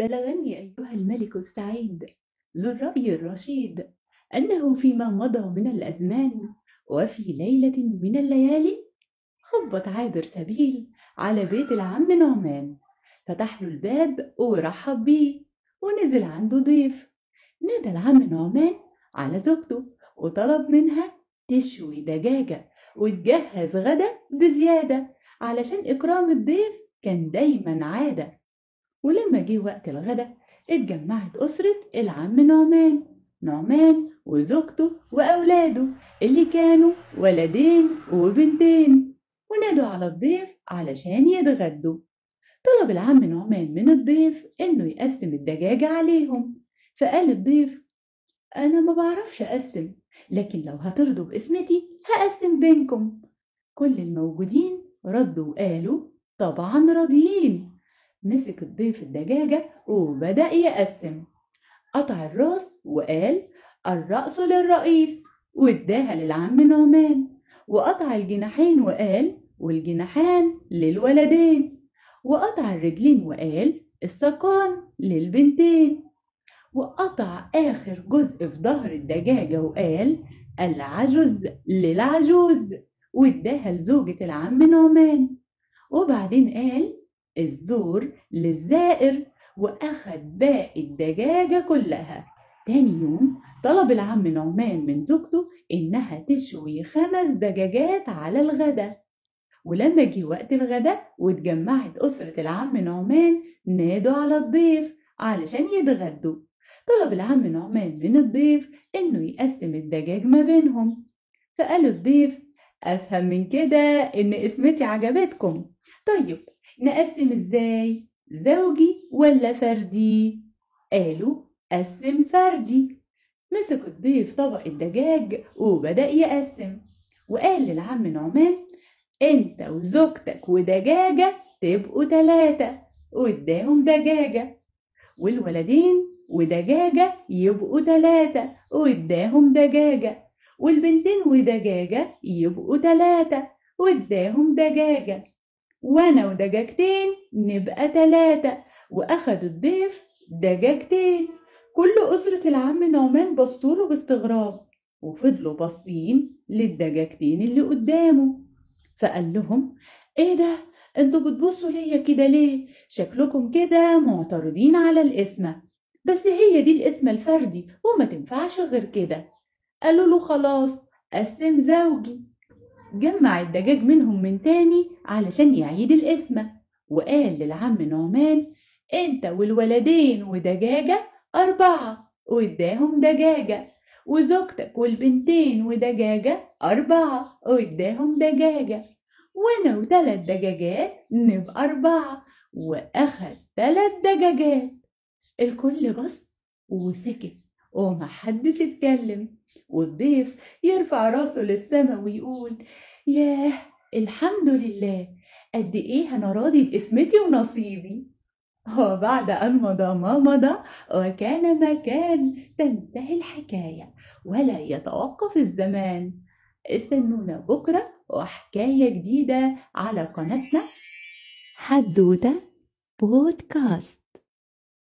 بلغني أيها الملك السعيد ذو الرأي الرشيد أنه فيما مضى من الأزمان وفي ليلة من الليالي خبط عابر سبيل على بيت العم نعمان. فتح له الباب ورحب بيه ونزل عنده ضيف. نادى العم نعمان على زوجته وطلب منها تشوي دجاجة وتجهز غدا بزيادة علشان إكرام الضيف كان دايما عادة. ولما جه وقت الغدا اتجمعت أسرة العم نعمان وزوجته وأولاده اللي كانوا ولدين وبنتين، ونادوا على الضيف علشان يتغدوا. طلب العم نعمان من الضيف إنه يقسم الدجاجة عليهم. فقال الضيف: أنا ما بعرفش أقسم، لكن لو هترضوا باسمتي هقسم بينكم. كل الموجودين ردوا وقالوا: طبعا راضيين. مسك الضيف الدجاجة وبدأ يقسم. قطع الراس وقال: الرأس للرئيس، واداها للعم نعمان. وقطع الجناحين وقال: والجناحان للولدين. وقطع الرجلين وقال: الساقان للبنتين. وقطع آخر جزء في ظهر الدجاجة وقال: العجز للعجوز، واداها لزوجة العم نعمان. وبعدين قال: الزور للزائر، وأخد باقي الدجاجة كلها. تاني يوم طلب العم نعمان من زوجته إنها تشوي 5 دجاجات على الغدا. ولما جه وقت الغدا واتجمعت أسرة العم نعمان نادوا على الضيف علشان يتغدوا. طلب العم نعمان من الضيف إنه يقسم الدجاج ما بينهم. فقال الضيف: أفهم من كده إن اسمتي عجبتكم. طيب نقسم إزاي؟ زوجي ولا فردي؟ قالوا: قسم فردي. مسك الضيف طبق الدجاج وبدأ يقسم. وقال للعم نعمان: انت وزوجتك ودجاجة تبقوا 3، واداهم دجاجة. والولدين ودجاجة يبقوا 3 واداهم دجاجة. والبنتين ودجاجة يبقوا 3 واداهم دجاجة. وانا ودجاجتين نبقى 3، واخد الضيف دجاجتين. كل أسرة العم نعمان بصوله باستغراب وفضلوا باصين للدجاجتين اللي قدامه. فقال لهم: ايه ده؟ انتوا بتبصوا ليا كده ليه؟ شكلكم كده معترضين على القسمة، بس هي دي القسمة الفردي وما تنفعش غير كده. قالوا له: خلاص قسم زوجي. جمع الدجاج منهم من تاني علشان يعيد القسمة. وقال للعم نعمان: انت والولدين ودجاجة 4، واداهم دجاجة. وزوجتك والبنتين ودجاجة 4 واداهم دجاجة. وانا و3 دجاجات نبقى 4، واخد 3 دجاجات. الكل بص وسكت ومحدش اتكلم. والضيف يرفع راسه للسما ويقول: ياه، الحمد لله، قد ايه انا راضي باسمتي ونصيبي. وبعد أن مضى ما مضى وكان ما كان تنتهي الحكاية ولا يتوقف الزمان. استنونا بكرة وحكاية جديدة على قناتنا حدوتة بودكاست.